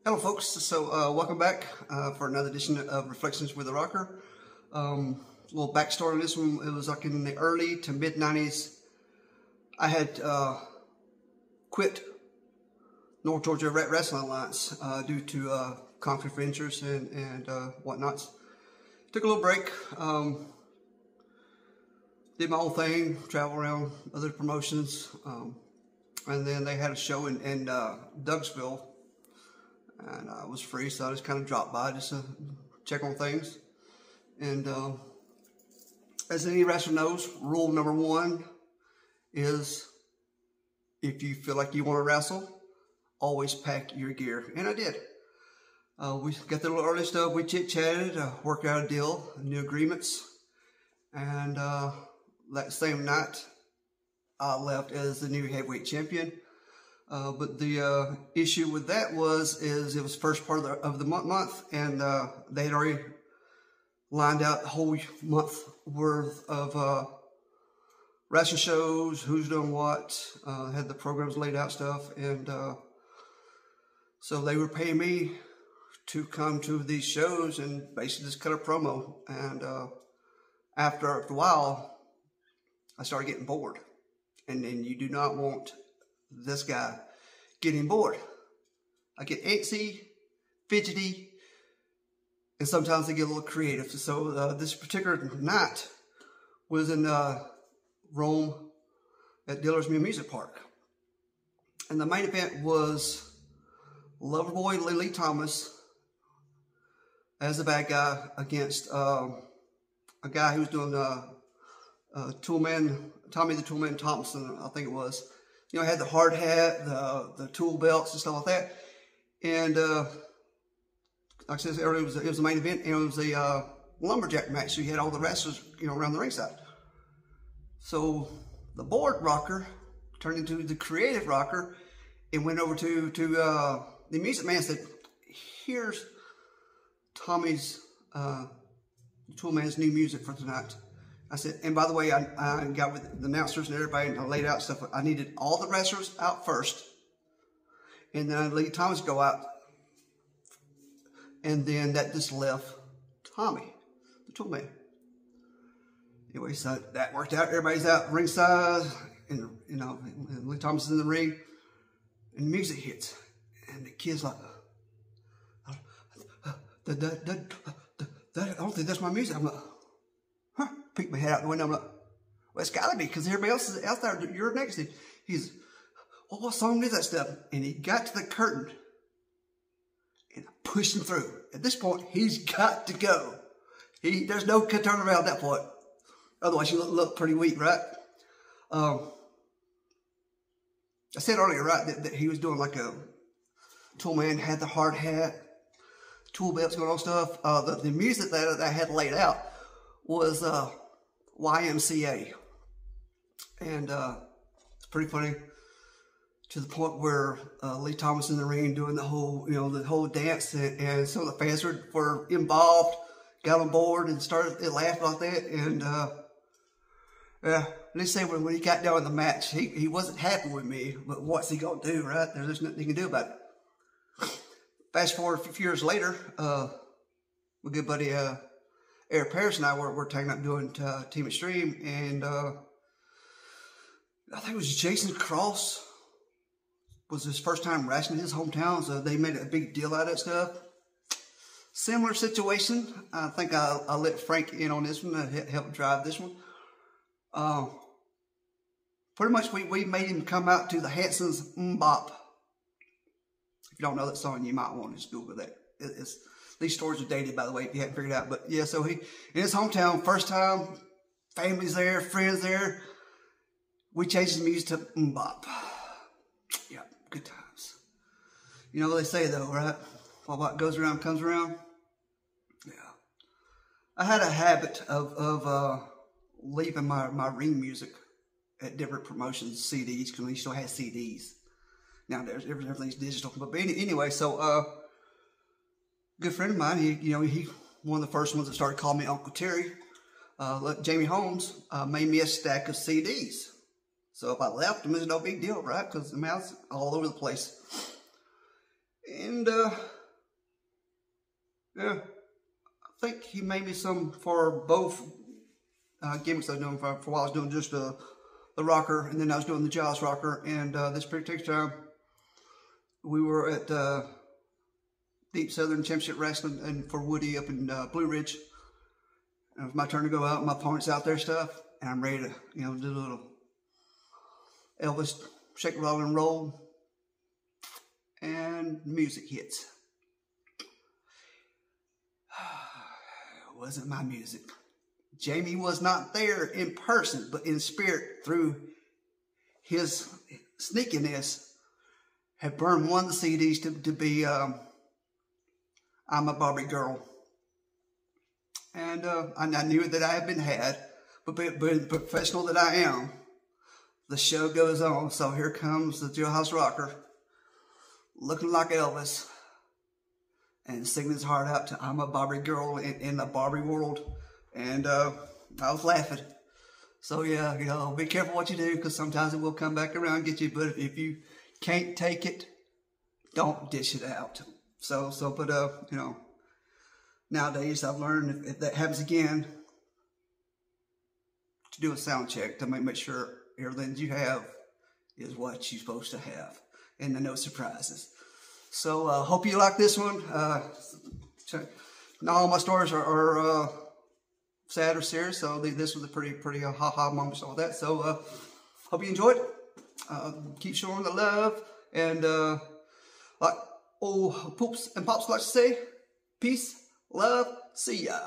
Hello folks, so welcome back for another edition of Reflections with the Rocker. A little backstory on this one. It was like in the early to mid 90s. I had quit North Georgia Wrestling Alliance due to conflict of interest and whatnots. Took a little break, did my own thing, travel around other promotions, and then they had a show in Douglasville. And I was free, so I just kind of dropped by just to check on things. And as any wrestler knows, rule number one is if you feel like you want to wrestle, always pack your gear. And I did. We got the little early stuff. We chit-chatted, worked out a deal, new agreements. And that same night, I left as the new heavyweight champion. But the issue with that is it was first part of the month, and they had already lined out the whole month worth of wrestling shows, who's doing what, had the programs laid out stuff, and so they were paying me to come to these shows and basically just cut a promo. And after a while, I started getting bored, and you do not want this guy getting bored. I get antsy, fidgety, and sometimes I get a little creative. So this particular night was in Rome at Dillersmere Music Park. And the main event was Loverboy Lee Thomas as the bad guy against a guy who was doing Tommy the Toolman Thompson, I think it was. You know, had the hard hat, the tool belts and stuff like that. And like I said earlier, it was the main event, and it was a lumberjack match. So you had all the wrestlers, you know, around the ringside. So the board rocker turned into the creative rocker and went over to the music man and said, "Here's Tommy's Toolman's new music for tonight." I said, and by the way, I got with the announcers and everybody, and I laid out stuff. I needed all the wrestlers out first, and then I let Thomas go out, and then that just left Tommy, the tool man. Anyway, so that worked out. Everybody's out ringside, and you know, and Lee Thomas is in the ring, and the music hits, and the kid's like, I don't think that's my music. I'm like, huh? Peek my head out the window. I'm like, well, it's got to be, because everybody else is out there. You're next to him. He's, well, what song is that stuff? And he got to the curtain, and I pushed him through. At this point, he's got to go. There's no turn around at that point. Otherwise, you look pretty weak, right? I said earlier, right, that he was doing like a tool man, had the hard hat, tool belts, going on stuff. The music that I had laid out was YMCA, and it's pretty funny, to the point where Lee Thomas in the ring doing the whole dance, and some of the fans were involved, got on board and started laughing like that. And yeah, let's say when he got down in the match, he wasn't happy with me, but what's he gonna do, right? There's nothing he can do about it. Fast forward a few years later, my good buddy Eric Parrish and I were tagging up doing Team Extreme, and I think it was Jason Cross was his first time wrestling in his hometown, so they made a big deal out of that stuff. Similar situation. I think I let Frank in on this one, help drive this one. Pretty much we made him come out to the Hanson's Mbop. If you don't know that song, you might want to just Google that. These stories are dated, by the way, if you haven't figured it out. But yeah, so he, in his hometown, first time, family's there, friends there. We changed the music to Mbop. Yeah, good times. You know what they say though, right? Well, what goes around comes around. Yeah. I had a habit of leaving my ring music at different promotions, CDs, because we still had CDs. Now everything's digital. But anyway, so good friend of mine, he one of the first ones that started calling me Uncle Terry. Jamie Holmes made me a stack of CDs. So if I left them, it's no big deal, right? Because the mouse all over the place. And And yeah, I think he made me some for both gimmicks I was doing. For a while I was doing just the rocker, and then I was doing the Jaws rocker. And this particular time, we were at Deep Southern Championship Wrestling and for Woody up in Blue Ridge. And it was my turn to go out. My opponent's out there stuff, and I'm ready to, you know, do a little Elvis shake, roll, and roll. And music hits. It wasn't my music. Jamie was not there in person, but in spirit, through his sneakiness, had burned one of the CDs to be I'm a Barbie Girl. And I knew that I had been had, but being the professional that I am, the show goes on. So here comes the Jailhouse Rocker, looking like Elvis, and singing his heart out to I'm a Barbie Girl in the Barbie world. And I was laughing. So yeah, you know, be careful what you do, because sometimes it will come back around and get you. But if you can't take it, don't dish it out. But you know, nowadays I've learned if that happens again, to do a sound check to make sure everything you have is what you're supposed to have, and no surprises. So hope you like this one. Not all my stories are sad or serious, so this was a pretty ha-ha moment, so all that. So hope you enjoyed it. Keep showing the love, and like old poops and pops like to say, peace, love, see ya.